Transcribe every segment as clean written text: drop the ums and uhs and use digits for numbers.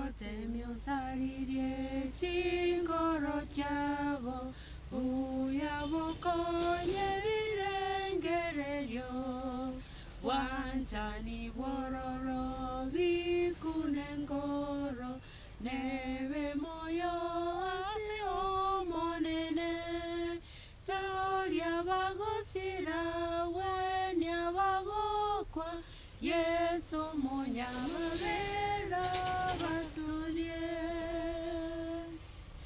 otemi osaririe chingoro chabo uyabokonye birengererio wanchani bororo bikunengoro nebe moyo ase omonene toria bagosira wenya bagokwa Yesu munyamabera batulie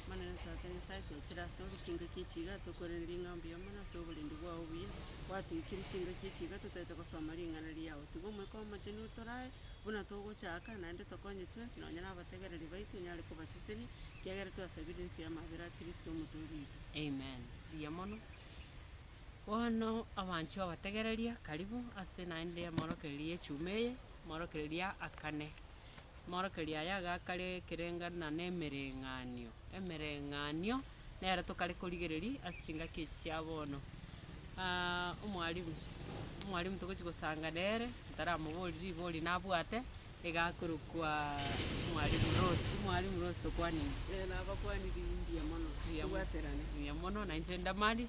manene tatanya saito chirasa chinga kichiga tokorera ng'ambi yamana so bulindi bwa obuye watwikira chinga kichiga tutete gusoma ringana liao tugomwe kwa macheni utorae buna togochaka nande tokonye twensi nonya nabategereri baitu nyale kubasiseni kiagere twasabire nsi yamabera Kristo muturito. Amen. Yamono Wano abanchu abategereria karibu ase naende morokereria chumeye morokereria akane morokereria yaga kare kerengana nemereng'anio emereng'anio nere tokare korigereri ase chinga kichiabono omwalimu togochigosanga nere ntaramoboriri bori nabwate egakorokwa mwalimu Rose tokwanini nabakwaniri india mono tugwaterane mono na inse ndamaris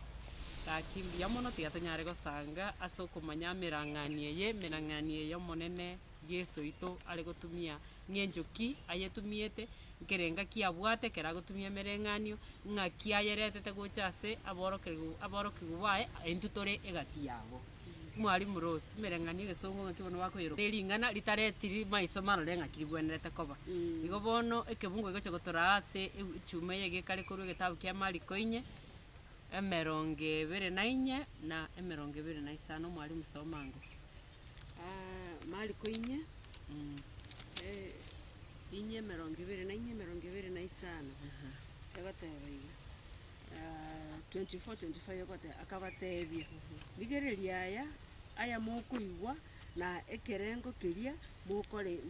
kakimbia mono tigatonyare gosanga ase okomanya emerang'ani eye omonene Yesu ito are gotumia ng'enchoki ayetumiete nkerenga kiabwate keragotumia emereng'anio ng'aki ayeretete gocha ase aborokerwa bae entutore egati yabo mwalimu Rose emereng'ani egesongo ng'aki bono bakoyero ering'ana ritaretiri maiso marore ng'aki ribwenerete koba igo bono ekebungo egocha gotora ase echume eye gekare korwa egetabu kia Mariko 4 emerongo 24 na emerongo 25 mwalimu somango Mariko 4 inye emerongo 24 emerongo 25 egatebaiga 24-25 egote akabatebia rigereria aya mokoigwa na ekerengo keria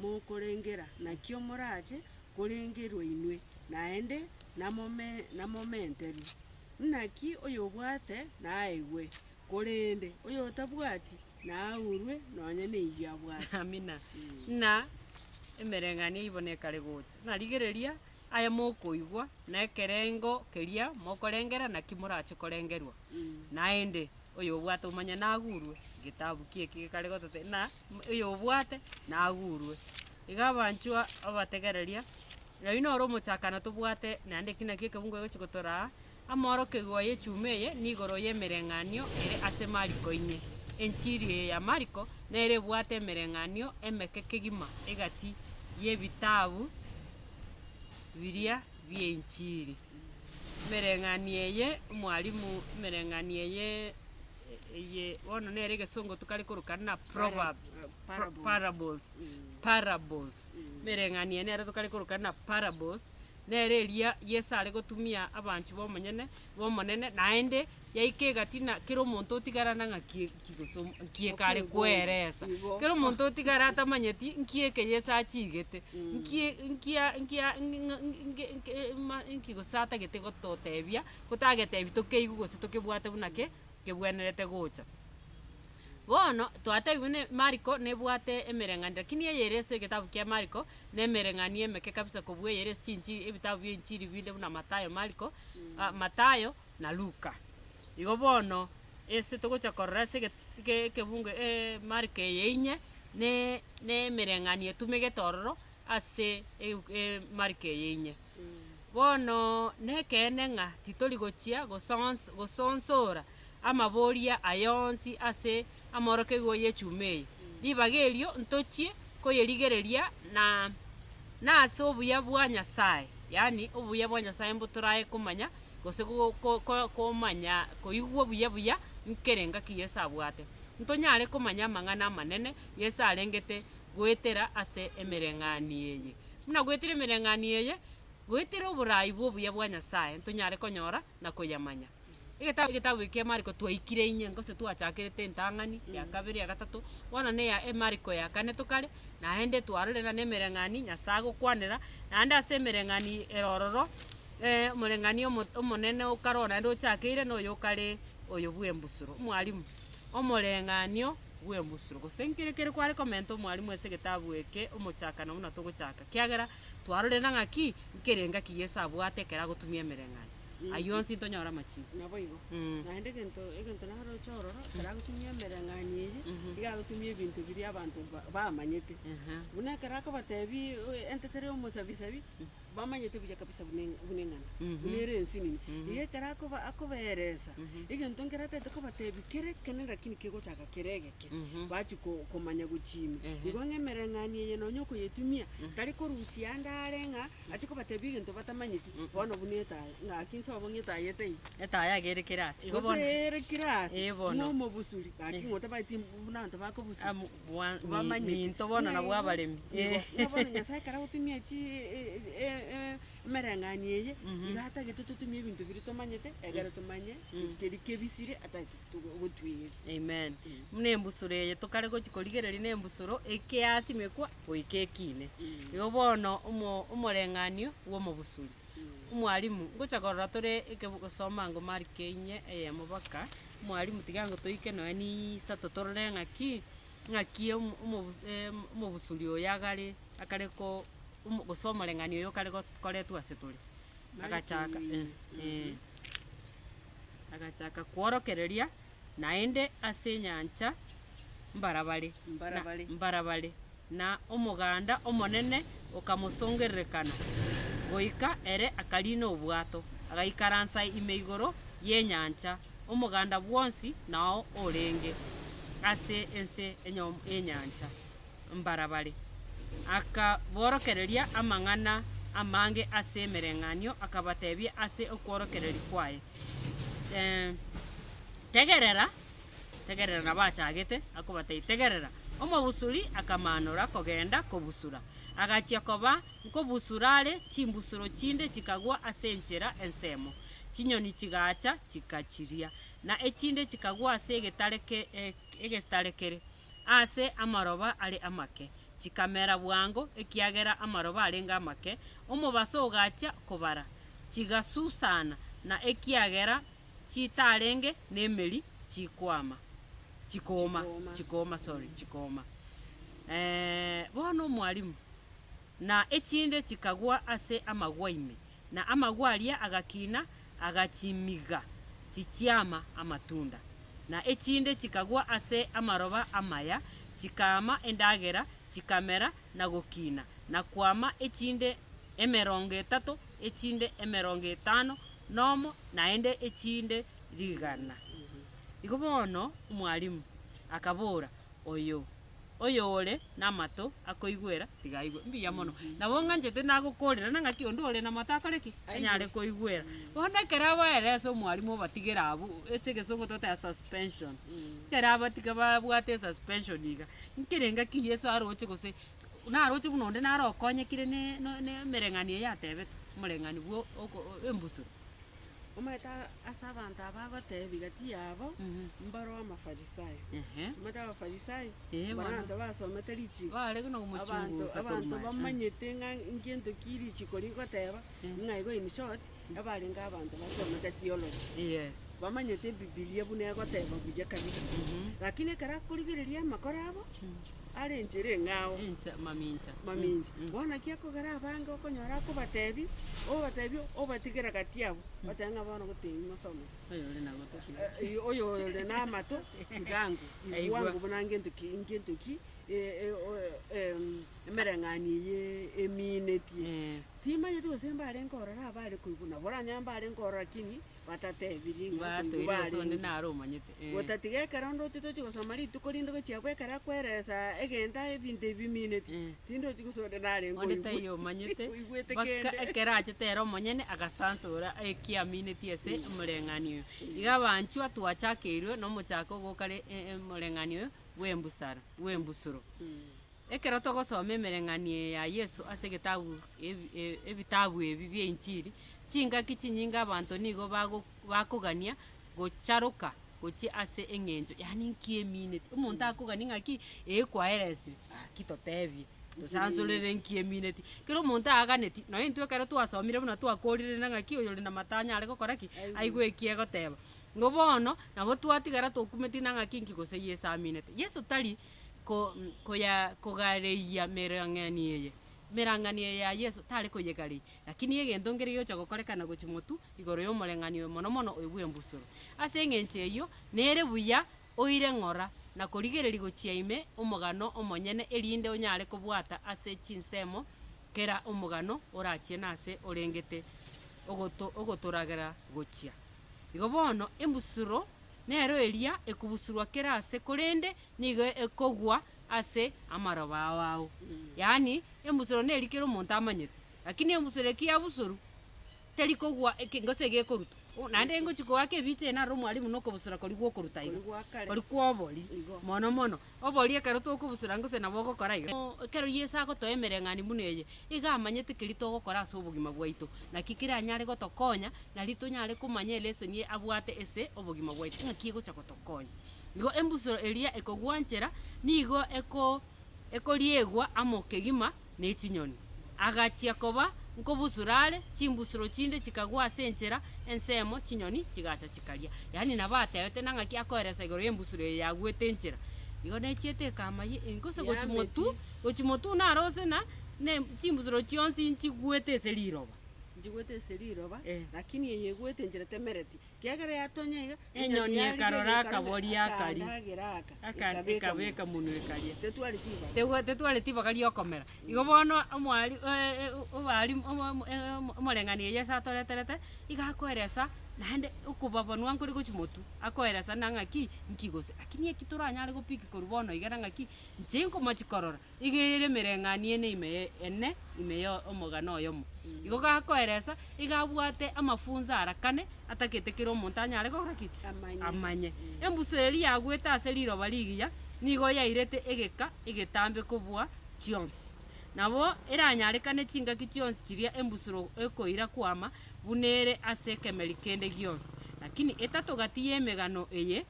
mokorengera nakio morache korengerwa inwe naende namomenteri naki oyo bwate naegwe korende oyo tabwati naurwe nonya neiyo abwate amina na emereng'ani ibonekare gocha narigereria aya mokoigwa na ekerengo keria mokorengera naki morache korengerwa naende oyo bwate umanya nagurwe gitabu kieki gekare gotote na oyo bwate nagurwe iga abanchwa abategereria ino oro mochakana tobwate naende kina kekebungo egochigotora amorokegwa yechumeye nigoro yemereng'anio ere ase Mariko 4 enchiri ya Mariko nere bwate emereng'anio emekekegima egati yebitabu biria bienchiri mereng'ani eye mwalimu mereng'ani eye wono nere egesongo tukari korokana na parables mereng'ani nere tukari korokana na parables nere eria Yesu are gotumia abanchu bomonene naende yaike gatina kero omonto otigarana ng'aki kiekare kweresa kero omonto otigara atamanyeti nkieke Yesu achigete nkigosatagete gototebia gotagetebi tokeigu gose tokebwate bunake kebwenerete gocha bono twatebiwe ne Mariko nebwate emereng'ani lakini eyerese egetabu kia Mariko nemereng'ani emeke kabisa kobwa eyerese chinchi ebitabu bienchiri binde buna Matayo Mariko Matayo na Luka igo bono ese togocha korora ase kebungo Mariko eye ne emereng'ani etumegete ororo ase Mariko eye bono nekene ng'a titori gochia gosonsora amaboria ayonsi ase amorokegwa yechumeye libagerio ntochie koyerigereria na ase obuya bwa Nyasaye yani obuya bwa Nyasaye mbotorae komanya gose komanya koigwa obuya nkerenga ki Yesu abwate ntonyare komanya amang'ana amanene Yesu arengete gwetera ase emereng'ani eye muna gwetera emereng'ani eye gwetera oborai bwa obuya Nyasaye ntonyare konyora na koyamanya egetabu kia Mariko twaikire inye ngose twachakirete entang'ani ya kabiri ya gatatu wana ne ya Mariko ya kane tokare naende twarorera nemereng'ani Nyasaye gokwanera naende ase emereng'ani erororo omoreng'ani omonene okarona ndo ochakire noyo kare oyo bwembusuro mwalimu omoreng'anio bwe mbusuro gosenkire kere kware comment omwalimu ase gitabu eke omochaka na muna togochaka kiagera twarore na ngaki nkerenga kiyesa abwate kera gotumia emereng'ani ayo nsi tonyora machini nabo igo naende egento naro chororo kera gotumia emereng'ani eye iga gotumia ebinto biri abantu bamanyete buna kera kobatebi entetere omosabisabi bamanyete buya kabisa buneng'ana bunere ensi nini iga kera akoberesa egento nkera tete kobatebi kere kene lakini kegochaka keregeke bachi komanya gochimi igo ng'emereng'ani eye nonya okoyetumia tari korusia ndare ng'a achi kobatebi egento batamanyeti bono buneta ng'aki nsobo ng'etayete etaya gere kirasi igo bono ere kirasi ng'omo busuri gaki ng'ote baiti bunanto bakobusuri ninto bono na bwabaremi bono nyasaye kera gotumia chi emereng'ani eye iga atagete totumia ebinto biri tomanyete egere tomanye keri kebisire atagete gotwigeri amen muna embusuro eye tokare gochi korigereria na embusuro ekeasimekwa goika ekine igo bono omoreng'anio bwa omobusuri omwalimu ngocha korora tore gosoma ngo marike inye eyemo baka mwalimu tiga ngo toike noe ni isato torore ng'aki omobusuri oyo akare gosoma omoreng'ani oyo kare koretwa ase tore agachaka agachaka kworokereria naende ase enyancha mbarabare na omoganda omonene okamosongererekana goika ere akarina obwato agaikaransa ime igoro y'enyancha omoganda bwonsi nao orenge ase ense enyancha mbarabare akaborokereria amang'ana amange ase emereng'anio akabatebia ase okworokereri kwaye tegerera nabachagete akobatei tegerera omobusuri akamanora kogenda kobusura agachia koba nkobusura are chimbusuro chinde chikagwa ase enchera ensemo chinyoni chigacha chikachiria na echinde chikagwa ase egetarekere ase amaroba are amake chikamera bwango ekiagera amaroba arenga amake omobaso ogacha kobara chigasusana na ekiagera chitarenge nemeri chikoma bono mwalimu na echinde chikagwa ase amagwa ime na amagwa aria agakina agachimiga tichiama amatunda na echinde chikagwa ase amaroba amaya chikama endagera chikamera na gokina na kwama echinde 30 echinde 50 nomo naende echinde 100 igo bono mwalimu akabora oyo ore namato akoigwera tigaigwe mbiya mono nabo ng'anchete nagokorera na ng'aki ondu ore namato akoreki anyare koigwera bono kera baerese omwalimu batigera abu ase egesongo tota suspension kera batiga babwate suspension iga nkerenga kiyesa aroche gose naroche buno onde narokonyekire ne emereng'ani yatebete omoreng'ani bwo embusuro omaeta ase abanto abagotebi gati yabo mbaro amafarisayo omaeta abafarisayo baranto basomete richigo abantu bamanyete ng'ento ki richiko rigoteba ng'aigo in short abarenga abantu basomete theology bamanyete bibilia buna egoteba buya kabisa lakini ekera korigereria amakoro abo are enchera eng'ao mamincha bono ki akogera abange okonyora akobatebi obatigera gati abo batanga bono gotebi masome oyo ore namato igangu iwangu buna ngento ki emereng'ani ye emineti timanyete gose mbare nkorora abare koiguna boranya mbare nkorora lakini batatebiringa gotatigekera ondoche tochi gosoma rituko rinde gochiagwekera kweresa egenta ebinto ebimineti tindochi gosonde narengo oigwete ekera achetera omonyene agasansora ekiamineti ase omoreng'ani oyo iga banchwa twachakeirwe nomochako gokare omoreng'ani oyo bwembusuro ekero togosoma emereng'ani ya Yesu ase ebitabu ebi bya inchiri chingaki chinyinga abantu nigo bakogania gocharoka gochi ase eng'encho yani nki emineti omonto akogania ng'aki ekwaeresire kitotebie tusanzurire nkie mineti kero muntu aganeti no intwe kero twasomire buna twakorire na ngaki uyu na matanya ari gukora ki aigwekie goteba ngo bono nabo twatigara tukumeti na ngaki nkigose Yesu mineti Yesu tari kugareia merang'anie ya Yesu tari kuyegari lakini egento ngere yocha gukorekana guchimotu igoro yo murenganio mono mono oigwe mbusuro ase eng'enche eyo nere buya oire ng'ora na kurigereri guchiaime omogano omonyene erinde onyare kubwata ase chinsemo kera omogano orachie nase orengete ogotoragera gochia igo bono embusuro nero eria ekubusurwa kera ase korende nigo ekogwa ase amaroba wao yani embusuro neri kero omonto amanyete lakini embusuro kia busuru teri kogwa ngose gekoruta nande ngochiko wake biche na ro mwalimu no kubusura kori gwo kuruta igo kori kwobori mono mono obori ekero to kubusura ngose nabo gokora igo kero Yesu agotoemere ng'ani muneye iga amanyete kirito gokora ase obogima bwaitu na kikira anyare gotokonya na rito nyare kumanya lesson ye abwate ese obogima bwaitu ng'aki gocha gotokonya igo embusuro eria ekogwanchera nigo ekoriegwa amokegima ne chinyoni agachia koba nkobusurare chimbusuro chinde chikagwa ase enchera ensemo chinyoni chigacha chikaria yani nabatewete nang'aki akoeresa igoro embusuro yagwete enchera igo nechiete kamaye ingose gochimotu narose na ne chimbusuro chionsi nchigwete ase riroba njigwete ase riroba lakini yegwete enchera temereti kiagera yatonya iga enyoni ekarora akabori akari akabeka munu ekaria tetwari tiba kari okomera igo bono omwari omoreng'ani Yesu atoreterete iga akoeresa nande okubabonwa nkori gochimotu akoeresa na ng'aki nkigose lakini ekitoranyare gopiki koru bono igera ng'aki nchenko machikorora igere mereng'ani ene ime yo omogano oyomo igo gakoeresa igabwate amafunza arakane ataketekera omonto anyare gokora ki amanye embusuro eria yagwete ase riroba rigiya nigo yairete egetambe kobua chionsi nabo eranyarekane chingaki chionsi chiria embusuro ekoira kwama bunere ase kemeri kende gionsi lakini etatogati emegano eye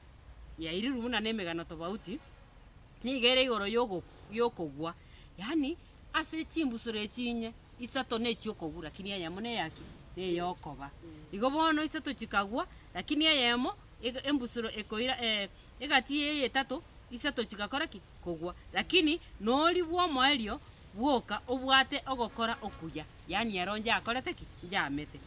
yairiru buna nemegano tofauti nigere igoro yokogwa yani ase chimbusuro echinye isato nechiokogwa lakini eyemo neyaki neyokoba igo bono isato chikagwa lakini eyemo embusuro ekoira egati eyetato isato chigakora ki kogwa lakini nori bwomoerio bwoka obwate ogokora okuya yani eronje akorete ki jamete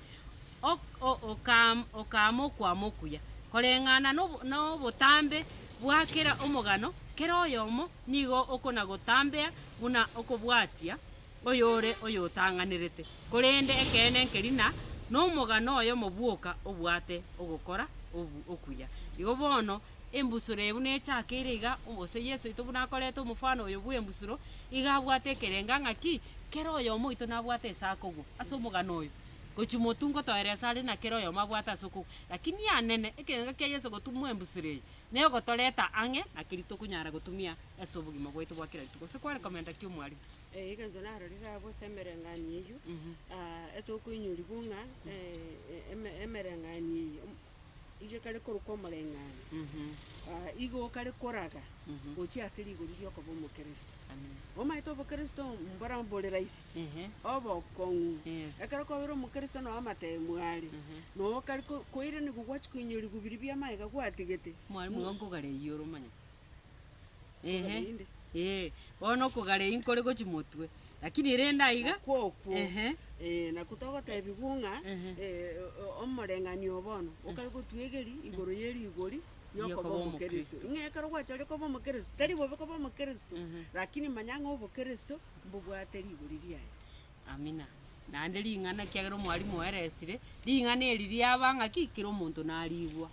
okamo kwamokuya koreng'ana no botambe bwakera omogano kera oyomo nigo okona gotambea buna okobwatia oyore oyotang'anerete korende ekene nkerina n'omogano oyo mobwoka obwate ogokora okuya igo bono embusuro ebu nechakeire iga ose Yesu ito buna akorete omufano oyo bwa embusuro iga abwate ekerenga ng'aki kera oyomo ito nabwate ase akogwa ase omogano oyo gochimotu ngotoeresa are na kera oyomo abwate ase okogwa lakini anene ekerenga kia Yesu gotumwa embusuro eyi negotoreta ang'e na keri tokunyara gotumia ase obogima bwaitu bwa kera rituko ase kwarekomenda ki omwarimu egento narorire abo ase emereng'ani eywo etokoinyori bung'a emereng'ani eyi ije kare koruka omoreng'ani igo kare koraga gochia ase rigori riokoba omokristo omaete obokristo mbora mbore raisi obokong'u ekero kobere omokristo noo amatemu are noo kare koirani gogwachi koinyori gobiri bia maega gwatigete mwarimu onkogarei oro manya bono okogarei nkore gochimotwe lakini renda iga kwokwo nakutogotebi bung'a omoreng'ani obono okare gotwegeri igoro ya erigori riokoba omokristo ing'ekero gwachore koba omokristo tari bobe koba omokristo lakini manya ng'a obokristo mbobwate rigori riaye amina nande ring'ana kiagera omwarimu oeresire ring'ana eri riaba ng'aki kera omonto narigwa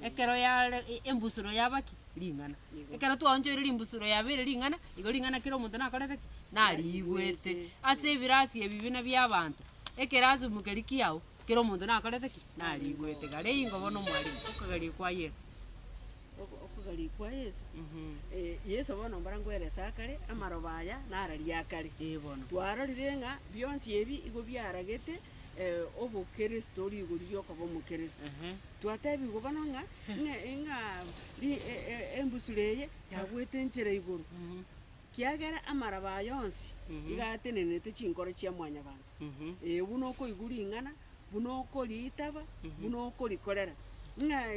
ekero ya embusuro yabaki ring'ana ekero twaonchoire rimbusuro yabere ring'ana igo ring'ana kera omonto nakorete ki narigwete ase ebirasi ebibina bia abanto ekero asumukeri kiao kera omonto nakorete ki narigwete gare ingo bono omwarimu okogari kwa Yesu okogari kwa Yesu Yesu bono mbara ngoeresa akare amaroba aya narari akare bono twarorire ng'a bionsi ebi igo biaragete obokristo rigori riokoba omokristo twatebigo bono ng'a embusuro eye yagwete enchera igoro kiagera amaraba yonsi igatenenete chinkoro chia mwanya bantu buno koiguri ingana buno koritaba buno korikorera nga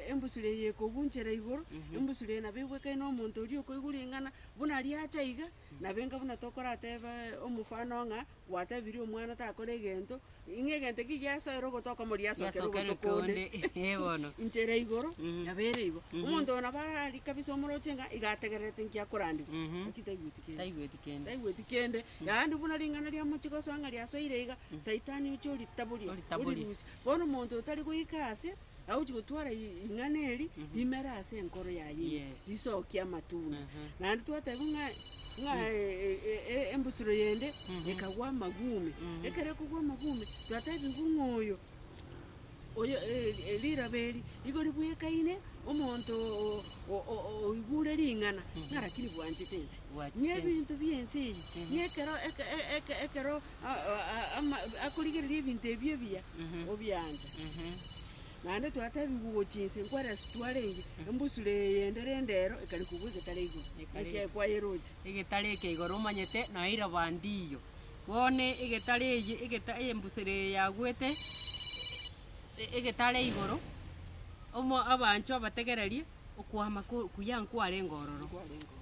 embusure ye kogunchera igoro embusure na bibwe kai no muntu uri koiguri ingana buna riacha iga na benga buna tokora teba omufano nga watabiri omwana takore gento ingegente kiyaso ero gotoka muri yaso kero gotokonde bono inchera igoro yabere igo umuntu ona bari kabisa omurochenga igategerete nkia korandi taigwetikende yandi buna ringana ria muchiko swanga ria soire iga saitani uchori taburi uri bono umuntu utari kuikase auchi gutwara inganeri imera ase enkoro yayi isokia matunda nandi twatebunga embusuro yende ekagwa magume ekere kugwa magume twatebi bungoyo oyo liraberi igori bwekaine omonto igure ringana narakiri bwanjitense nye bintu byensi nyekero ekero akurigirira ibintu ebyo bya obyanja nande twatabi guchinse nkwara situarenge embusure yendere ndero ekari kubwe getarego eke kwa yeroje igetareke igoro manyete na ira bandiyo wone igetareje embusure yagwete igetare igoro omo abancho abategererie okwama kuyankware ngororo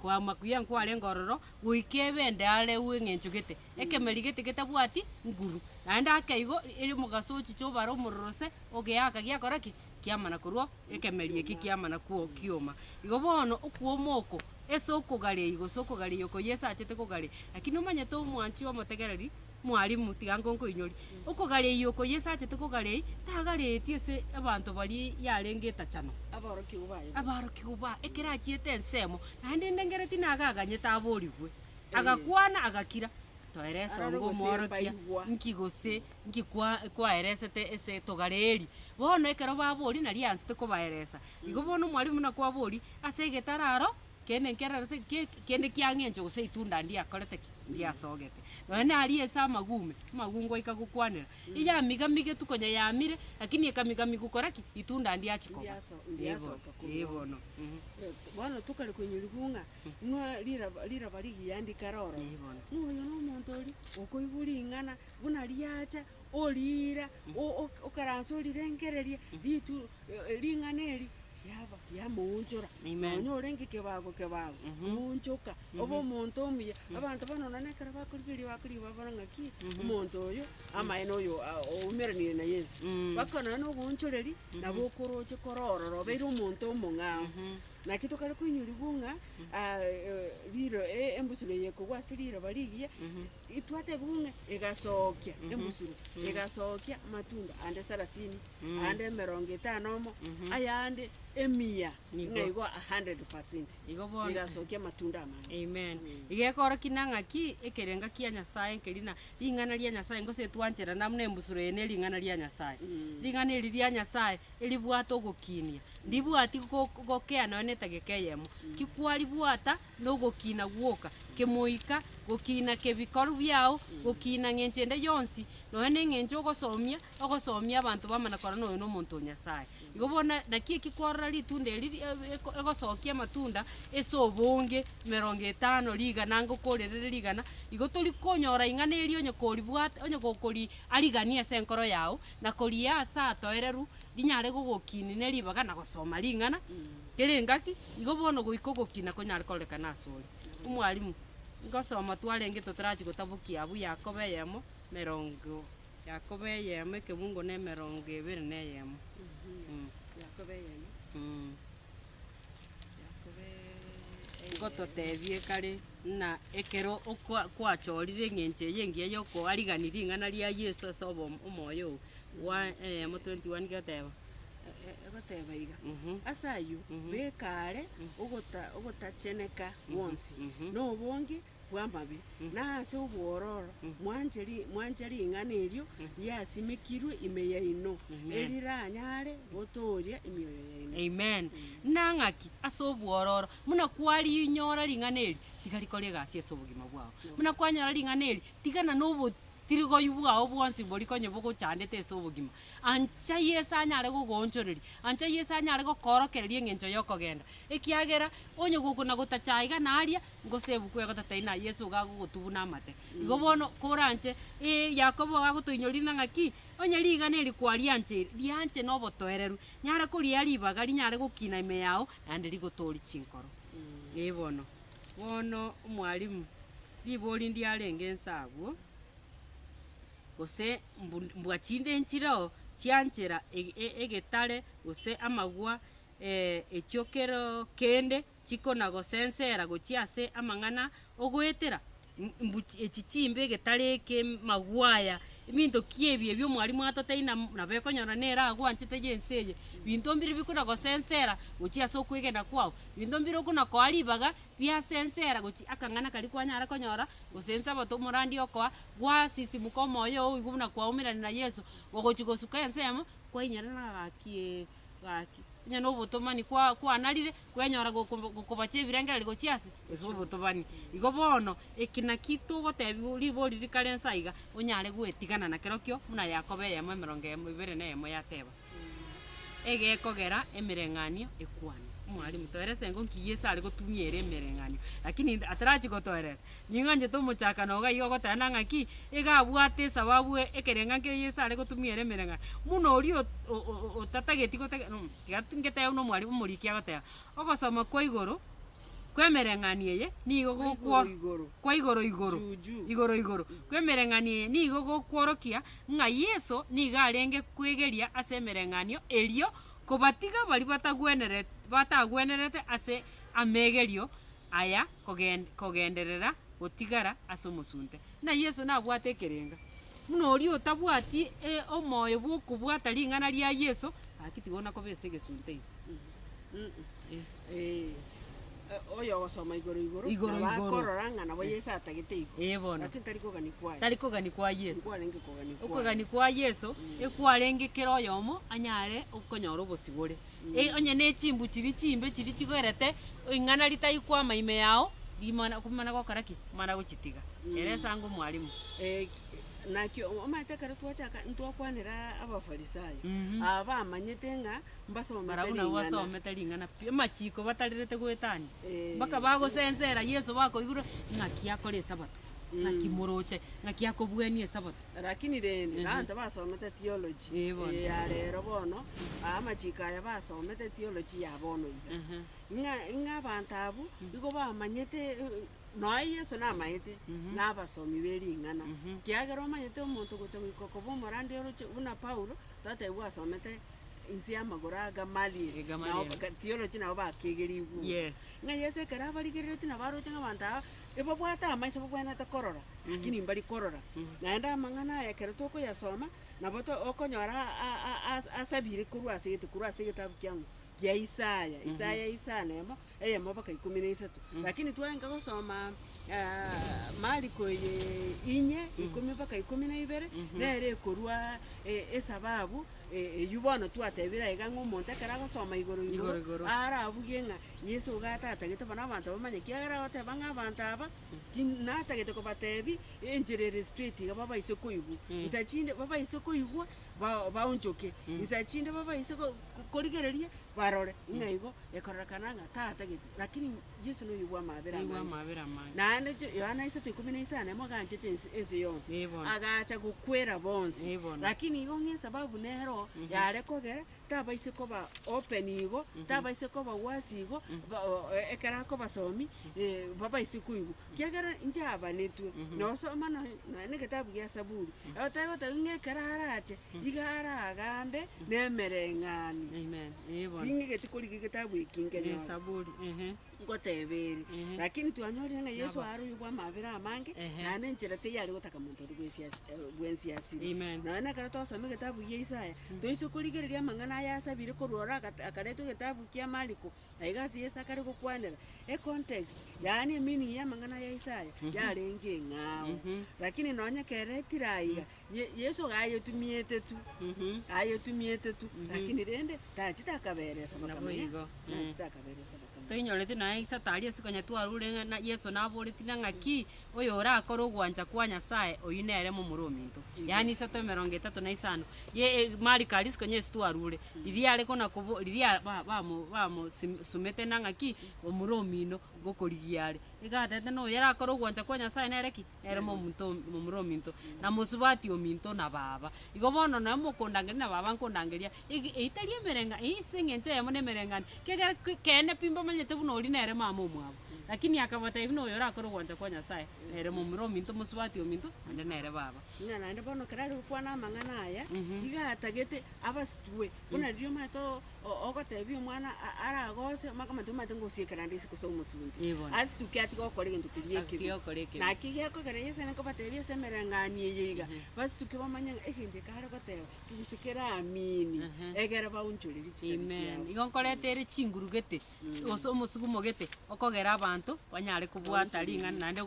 kwama kuyankware ngororo uikebende ale wengenchugete ekemerigete getabwati nguru nanda akaigo iri mugasochi cyo baro murorose ogeaka giakoraki kiamana kurwo ekemerie kikiamana kuo kioma igo bono okuomoko esokogare igo sokogare yoko yesa achete kogare lakini umanye to mwanchi omotegereri mwalimu tigangonko inyori okogare yoko yesa achete kogare tagare tiese abantu bari yarengeta chano abaro kiguba ekerachiete ensemo nandi ndengereti nagaganye taborigwe agakwana agakira toeresa ngo morokia nkigose nkikwa eresete ese togareri bono ekero babori na lianste ko baeresa igo bono mwalimu na kwa bori asegetararo kene nkerarete kende kyangenjo gose itunda ndia korete ndia sogete none ali esa magungo ikagukwanira iya migamige tukonya yamire lakini ekamiga migukoraki itunda ndia chiko bono bono tukale kunyurigunga no lira barigi yandika roro no no montori okoiburi ingana buna liacha olira okaranso lirengereria litu linganeri yaba yamunjura onyorenge kebago munjuka obo muntu omuya abantu banona nekara bakurigiri babarangaki umuntu oyo amaino oyo umeranire na Yesu bakana no bunchureri nabo koroche korororo bero umuntu omunga na kitu kale kunyurigunga liro embusule yeko gwasirira barigiye itwate bunga egasokia embusule egasokia matunda ande 30 ande 50 mo ayande emia ngaigo 100% igasokia matunda amani amen igekora kinanga ki ekerenga kia Nyasaye nkelina lingana lia Nyasaye ngose twanchera namne embusule ene lingana lia Nyasaye lingana lia Nyasaye elibwato gokinia ndibwati gokea none tagekeyemo kikwali bwata no gokina gwoka kemoika gokina kebikoru byao gokina ngenchende yonsi none ngencho ogosomia abantu bamana kora no muntu Nyasaye igobona nakie kikorra litunda egosokia matunda esobonge 50 ligana ngokorere ligana igotoli konyora ingana elio nyokori bwata onyokokori aligania senkoro yao na koria asa toereru linyare gogokini nelibaga na gosoma lingana kerengaki igobono goikogokina konyare koleka nasori umwalimu ngosoma twarenge totarachi gotabukia abu Yakobe yemo 40 Yakobe yemo kebungo ne 20 ne yemo Yakobe yemo gototebie kare na ekero kwachorire ngenche yengie yoko ariganiri ingana ria Yesu sobo umoyo wa mo 21 gateba iga asayo bekare ogotacheneka wonsi no bongi bwamabe nase ubwororo mwanjeri ingana elio yasimikirwe imeya ino eliranyare gotoria imiyoyo ino amen nangaki asobwororo muna kwali inyora lingana eli tigalikole gasi esobugima bwao muna kwanyara lingana eli tigana nobo tirigo yubwa obwonsi bori konye bogochandete ase obogima ancha Yesu anyare gogonchoreri ancha Yesu anyare gokorokereria eng'encho ya okogenda ekiagera onye gokona gotachaiga naria ngosebu kwegotataina Yesu gagogotubuna amate igo bono koranche Yakobo gagotoinyorina ng'aki onye rigana eri kwarianche rianche no botoereru nyare koria ribaga rinyare gokina ime yao naende rigotori chinkoro bono omwalimu ribori ndiarenge ensabwo gose mbwachinde enchiro chianchera egetare gose amagwa echiokero kende chikona gosensera gochiase amang'ana ogoetera echichimbe egetare eke magwaya ebinto kiebio ebio omwalimu atoteina nabo ekonyora nera agwanchete yense eye binto mbiri bikona gosensera gochiase okwegena kwao binto mbiri okona koa ribaga biasensera gochi akang'ana kari kwanyara konyora gosensa boto omorandi okoa gwasisimuka omoyo oigo buna kwaumerani na Yesu gogochi gosuka ensemo kwainyara gaki nya no botomani kwanarire kwenyora gokobacha ebirengeri gochiase eso botomani igo bono ekina kitu gotebi ribori rikare ensaiga onyare gwetigana na kerokio muna Yakobo eyemo 21 yateba egekogera emereng'anio ekwana mwalimu toerese ngo Yesu ari gotumiere emereng'anio lakini atarachi gotoeresa ning'anchete omochakano iga igo gotana ng'aki egabwate sababu ekerenga kere Yesu ari gotumiere emereng'anio muno orio otatageti gotega ngeteo no mwalimu omoriki agotega ogosoma kwa igoro kwemereng'ania eye nigo gokwo kwa igoro kwemereng'ania eye nigo gokworokia ng'a Yesu niga arenge kwegeria ase emereng'anio erio kobatiga bari batagwenerete ase amegerio aya kogenderera gotigara ase omosunte na Yesu nabwate ekerenga muno orio otabwati omoyo bwokobwata ring'ana ria Yesu akitigona kobesa egesunte oyo ogosoma igoro bakorora ng'a nabo Yesu atagete igoro lakini tari kogani kwa Yesu okogani kwa Yesu ekwarenge kero oyomo anyare okonyora obosibore onye ne chimbu chimbe chiri chigoerete ing'ana ritayikwama ime yao rimana kumana gokaraki mana gochitiga eresa ngo mwalimu nakio omaete kare twachaka ntwakwanera abafarisayo abamanyete ng'a mbasomete ring'ana machiko batarirete gwetani mpaka bagosensera Yesu bakoigura ng'aki akore sabato ng'aki moroche ng'aki akobwania sabato lakini rende nante basomete theology ya rero bono amachiko aya basomete theology ya bono iga ng'a abantu abo igo bamanyete noa Yesu namaete nabasomi bering'ana kiagera omanyete omonto gocha goikoko bomorandi oroche buna Paulo tatebwa asomete insi y'amagoro agamalire theology nabo bakegeriwu ng'a Yesu ekere abarigerereti nabo aroche ng'abantu aba ebabwate amaiso babwanete korora lakini mbari korora naende amang'ana aya ekero tokoyasoma nabo okonyora asabire korwa ase egetabu kia Isaya nemo eyemo mpaka 13 lakini twaenga gosoma Mariko 4:10 mpaka 12 nere ekorwa esababu yubono twatebira iga ng'omonto ekero agosoma igoro arabugie ng'a Yesu gatatagete bana abantu bamanye kiagera goteba ng'abantu aba natagete kobatebi encherere straight iga babaise koigwa nsachinde babaise koigwa baonchoke nsachinde babaise korigereria barore ng'a igo ekorekana ng'a tatagete lakini Yesu no yibwa mabera naende Yohana 3:15 nemo ganchete ense yonse agacha gokwera bonsi lakini igo ng'e sababu nero yare kogera tabaise koba open igo tabaise koba wasi igo ekera koba somi babaise kuigu kiagera njaba netwe no soma no ne kitabu ya Saburi otagota ng'e kararache igara agambe nemereng'ani amen kinge getikori kitabu ikinge Saburi ngoteberi lakini twanyori ng'a Yesu aruyubwa mabira amange nane nchera teyari gotaka muntu bwensi asiri nane kara twasoma kitabu ya Isaya toiso kurigereria mang'ana yasabire korora akareto kitabu kia Mariko aigasi Yesu akare gokwanera context yani meaning ya mang'ana ya Isaya yarenge ng'ao lakini nonya keretira iga Yesu ayotumiete tu lakini rende tachita kaberesa bakamenya tachita kaberesa bakamenya toinyorete naye isa tari asikonya twarure na Yesu naboreti na ng'aki oyo orakora ogwancha kwa Nyasaye oyu nere momurominto yani isa to 35 ye Mariko arisikonya ase twarure riria are kona kobo riria bamo sumete na ng'aki omuromino gokorigiare igatete no yarakora ogwancha kwa Nyasaye nere ki nere momurominto na mosubati ominto na baba igo bono na mokondangeria na baba nkondangeria eitaria emerenga ise ng'enche yamo na emerengani kegera kene pimba manyete buno ori nere mama omwabo lakini akabata ibino oyo orakora ogwancha kwa Nyasaye nere momurominto mosubati ominto ande nere baba ng'ana ande bono kerari gokwana amang'ana aya igatagete abasitwe buna ririo mato ogotebia omwana aragose makamate ngosiekera ndisi kosa omosunti asituke atiga okora egento keria ekero naki giakogera yese nkobatebia ase emerengani eye iga basituke bamanya egento kare goteba kigusikera amini egere baunchoreri amen igo nkorete ere chingurugete oso omosugumogete okogera abantu banyare kubwata ring'ana nande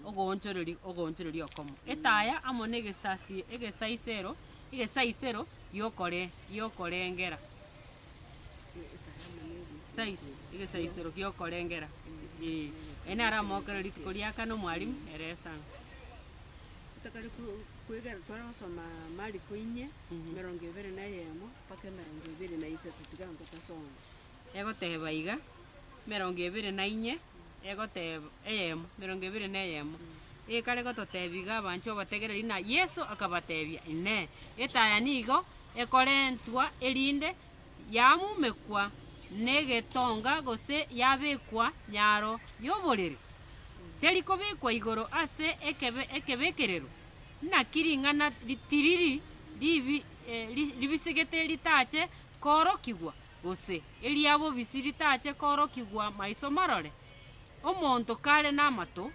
ogonchoreri okomo etaya amo na egesaisero giokorengera egesaisero giokorengera ene aramokereri tukoriakana omwarimu eresanga takari kwegera twarasoma Mariko 4:21 mpaka 23 tiga ngotasoma egoteba iga 24 egoteba 21 ekare gototebiga abancho bategereri na Yesu akabatebia ine etaya nigo ekorentwa erinde yamumekwa negetonga gose yabekwa nyaro yoborere teri kobekwa igoro ase ekebekerero nakiring'ana ritiriri ribisegete ritache korokigwa gose eriabo bisi ritache korokigwa maiso marore omonto kare n'amato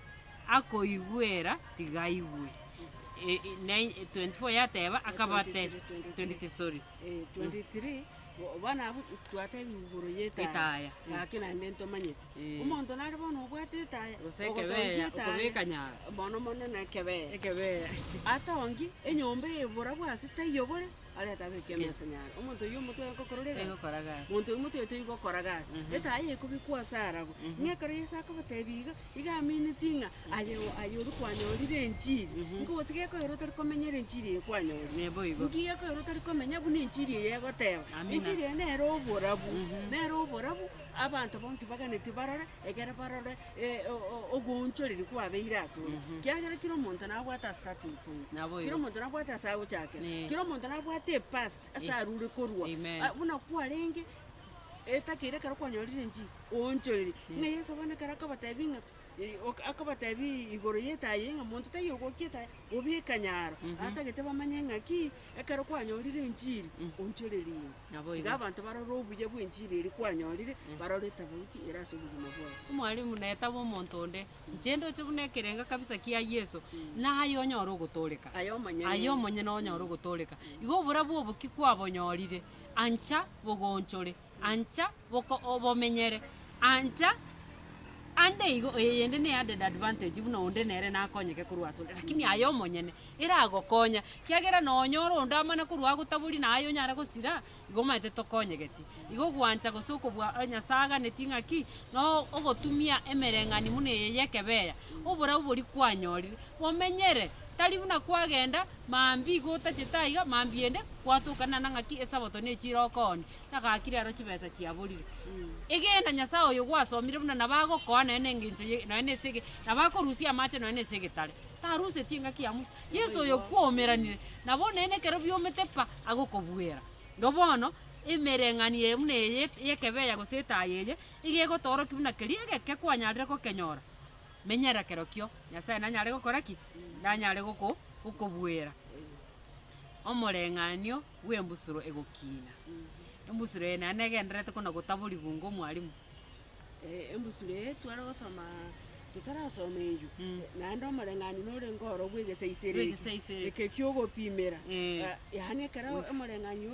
akoigwera tigaigwe 24 yateba akabate 23 bana abu twate bigoro yetaya lakini ndento manyete umuntu nari bono obwate etaya okobekanya bono na kebe atongi enyombe ebora bwase tayobore ale tabeke mesenyara umuntu yumuntu yakokororega umuntu yumuntu yetigo koragasa etaya ekubikwa sarago nyakare yesaka batebiga igamini tinga ayo rukwanyorire enchiri ngo sige ko yoro tarikomenyere enchiri ekwanyorire ngiye ko yoro tarikomenya bune enchiri yegoteba enchiri nero oborabu abantu bonsi baganete barora egere barora ogonchoreri kwabeire asoro kiagera kiro muntu nabwata starting point kiro muntu nabwata sawo chake kiro muntu nabwata pass asarure korwa buna kwarenge etakire karo kwanyorire nji onchoreri ngeye sobana karaka batabinga akabatebi igoro yetaye nga muntu tayogokieta obikanyaro atagete bamanye ngaki ekaro kwanyorire enchiri onchoreri iga abantu baroro obuye bw'enchiri eri kwanyorire baroreta buki eraso bugima bwabo omwalimu neta bomonto onde nchendo chibunekerenga kabisa kia Yesu nayo nyoro ogotoleka ayo monye no nyoro ogotoleka igo bura bwo buki kwabonyorire ancha bogonchore ancha boko obomenyere ancha ande igo yende ne added advantage buno onde nere nakonyeke kurwa sonde lakini ayo monyene iragokonya kiagera no nyoro ndamana kurwa gutaburi nayo nyara gusira igo maite tokonyegeti igo gwancha gusuko bwa Nyasaga netinga ki no ogotumia emerengani mune yekebeya obura buri kwanyorire bomenyere tari buna kwagenda mambi gota chitaiga mambiende kwatukana na ng'aki esaboto ne chirokoni nagakire aro chibesa chiaburire egenda Nyasaye oyo gwasomire buna nabago kona ene nginche no ene sege nabakorusia amache no ene sege tare taruse tinga kiamusa Yesu oyo kwomeranire nabona ene kero biometepa agokobwera ngobono emerengani emune yekebeya goseta yeye igego toro kibuna kerie geke kwanyarire ko kenyora menyera kerokio Nyasaye nanyare gokora ki nanyare gokobwera omoreng'anio bw'embusuro egokina embusuro ene anegenderete kona gotaburi gungo mwalimu embusuro twara gosoma tutarasoma eyo naende omoreng'ani nore ngoro bwegese Bwegese isereki isereki. eke kiogopimera Eh. yani ekera omoreng'ani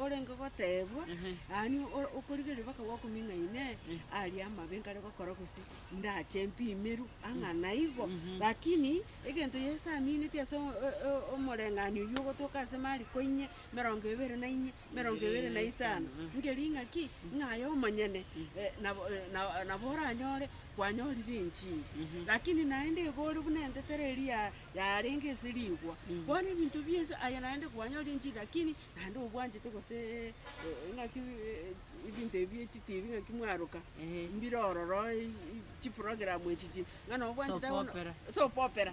orenge gotebwa yani okorigereria baka gwakoming'aine ari amabe nkare gokora gose ndache mpimeru ang'ana igo lakini egento yese amineti ase omoreng'ani oyo ogotoka ase mariko 4, 24, 25 ngeri ng'aki ng'aye omonyene nabo oranyore kwanyorire enchiri lakini naende igore buna entetere eria yarenge ase rigwa bono ebinto biase aya naende kwanyorire enchiri lakini naende obwanchete gose ng'aki ebinto ebia echitivi ng'aki mwaroka mbirororo chiprogramu echichi ng'ana obwanchete soap opera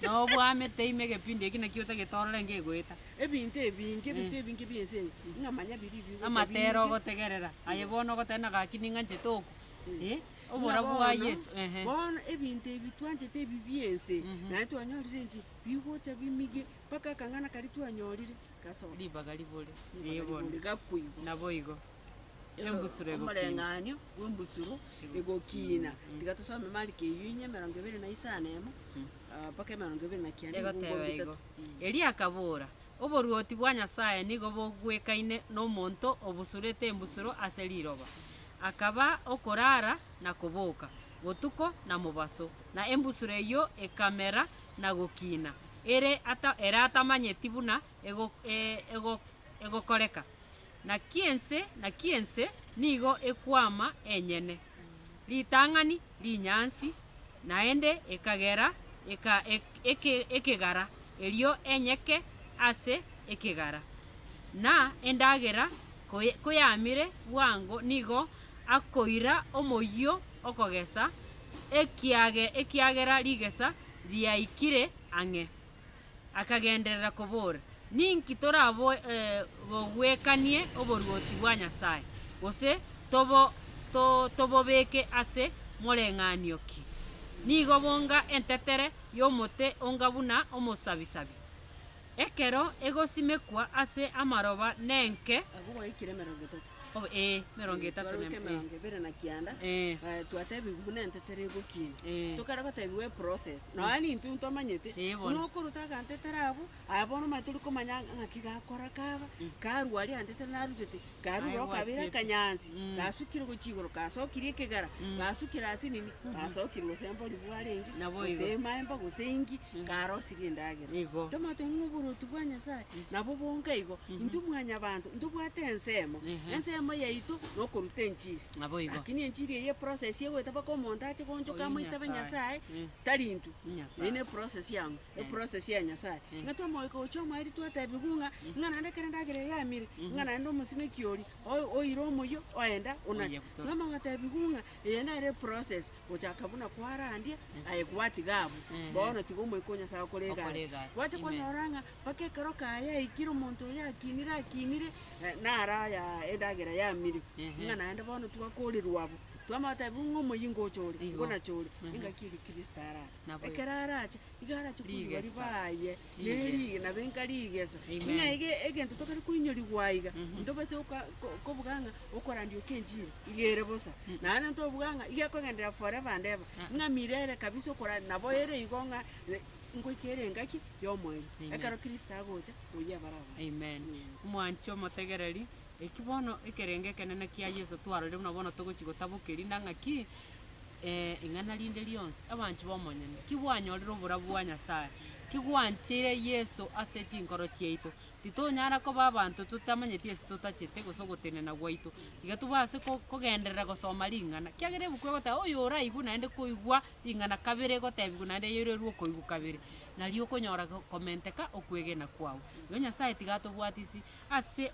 no bwamete ime gepindi eki nakio tagetorore ngegweta ebinto ebinge biase ng'amanya biri bigo amatero ogotegerera aye bono ogotena gaki ning'anchete oku obora bwa Yesu bono ebinto ebi twanchete ebi biase naye twanyorire enchi bigocha bimige mpaka akang'ana kari twanyorire gasoka ribaga ribore bono gakuigwa nabo igo embusuro omoreng'anio bwembusuro egokina tiga tusome mariko eyio 25 mpaka 29 egoteba igo eri akabora oboruoti bwa Nyasaye nigo bogwekaine n'omonto obusurete embusuro ase riroba akaba okorara na koboka botuko na mubaso na embusuro eyio ekamera na gokina ere atamanyeti buna egokoreka na kiense nigo ekwama enyene ritang'ani rinyansi naende ekagera ekegara erio enyeke ase ekegara na endagera koyamire bwango nigo akoira omoyio okogesa ekiagera rigesa riaikire ang'e akagenderera kobora ninki torabo bogwekanie oboruoti bwa Nyasaye gose tobobeke ase moreng'anio ki nigo bonga entetere y'omote onga buna omosabisabi ekero egosimekwa ase amaroba nenke abo gwaikire 30 29 na kianda twatebi buna entetere egokina tokara gotebiwe process noani intu ntomanyete nokoruta agantetere abo abono maturi komanya ng'aki gakora kaba karwari antetere narutete karuro kabira kanyansi gasukire gochigoro kasokire ekegara gasukire ase nini gasokire gosembori bwarengi gosemaemba goseingi karosirie endagera tomato ng'oburutu bwa Nyasaye nabo bonga igo intu mwanya bantu ntubwate ensemo yaitu nokoruta enchiri lakini enchiri eye process yegwetaba ko omonto ache gonchoka moitaba Nyasaye tari intu ine process yangu process ya Nyasaye ngatomoika ocho mwari twatebi gung'a ng'ana ndekere ndagere yamire ng'ana ndo musime kiori oiro omoyo oenda unacha ng'ama ngatebi gung'a eye nare process ochaka buna kwarandie aye kwati gabu bono tigo moiko Nyasaye korega wacha kwanyoranga pake kero kaya ikiro monto yakinire nara ya endagera yamire ng'ana enda bono twakorirwa abo twamata bungo moyingo chori ngona chori ingakiri Kristo aracha ekeraracha igaracha kuri baye neri na benkari igesa ng'aige egento tokari kuinyori gwaiga ntobase ko buganga okorandio kenjiri igere bosa nana nto buganga igakogendera forever ndeba ng'amirere kabisa okora nabo ere igonga ngoikere ngaki yomwe ekaro Kristo agocha oya baraba amen mwanchi omotegereri ekibono ekerenge kenene kia Yesu twarore buna bono togochigotabukeri ng'aki ing'ana rinde rionse abanchi bomonyene kibwanyorire obora bwa Nyasaye kigwanchire Yesu ase chinkoro chiaitu titonyara koba abantu tutamanyeti ase tutachete gosogotenena gwaitu tiga tubase kogenderera gosoma ring'ana kiagere bukwe gota oyo oraigu naende koigwa ring'ana kabere gotebigu naende yererwo koigu kabere nari okonyora komenteka okwegena kwao yo Nyasaye tiga tobwatisi ase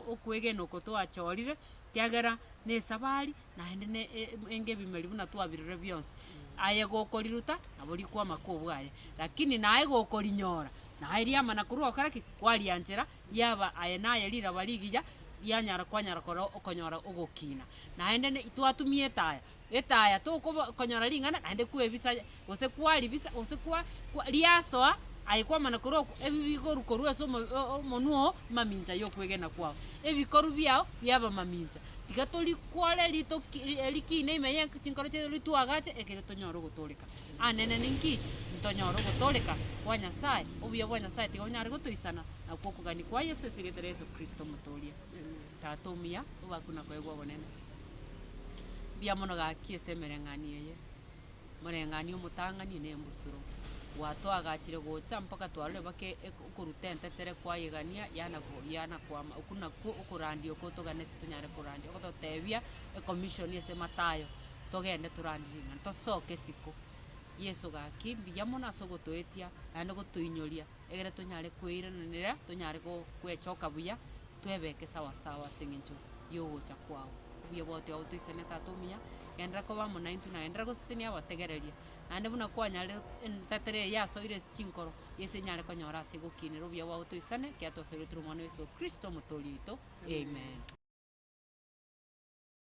okwegena oko twachorire kiagera nesabari naende engebimeri buna twabirire bionse aye gokoriruta nabo rikwama kobwaye lakini naye gokorinyora naye riamana kurwa karaki kwarianjera yaba aye naye rira barigija yanyara kwanyara koro okonyora ogokina naende twatumie etaya to konyora ringana naende kwebisa gose kwari bisa gose kwa riasoa aikwa mana koro ebikoru koru aso monuo maminja yo kwegena kwao ebikoru biao byaba maminja tiga tuli kwale lito likine imeya chinkoro che litwagache ekere tonyoro gutulika anene ninki tonyoro gutulika kwa Nyasaye obuya bwa Nyasaye tiga onyare gutuisana nakwo kugani kwa Yesu sigetere Yesu Kristo mutulia tatumia ubakuna kwegwa bonene bia mono gakiese merengani yeye morengani umutangani ne mbusuro wato agachire gocha mpaka twarore bake ukurutente tere kwa yegania yana kwa ukuna ukurandi okoto ganete tunyare kurandi okoto tebia commission yese matayo togende turandinga tosoke siko Yesu gaki biya mona sogotoetia ande gotuinyoria egere tunyare kuiranira tunyare kwechoka buya twebeke sawa sawa singincho yogocha kwao buya bote autuisene tatumia endra ko bamo 99 endra gosinia bategereria ande buna kwanyare tatere yaso ire chinkoro yese nyare konyora sigukini rubya wa autuisane kiato serutrumano Yesu Kristo mutolito amen.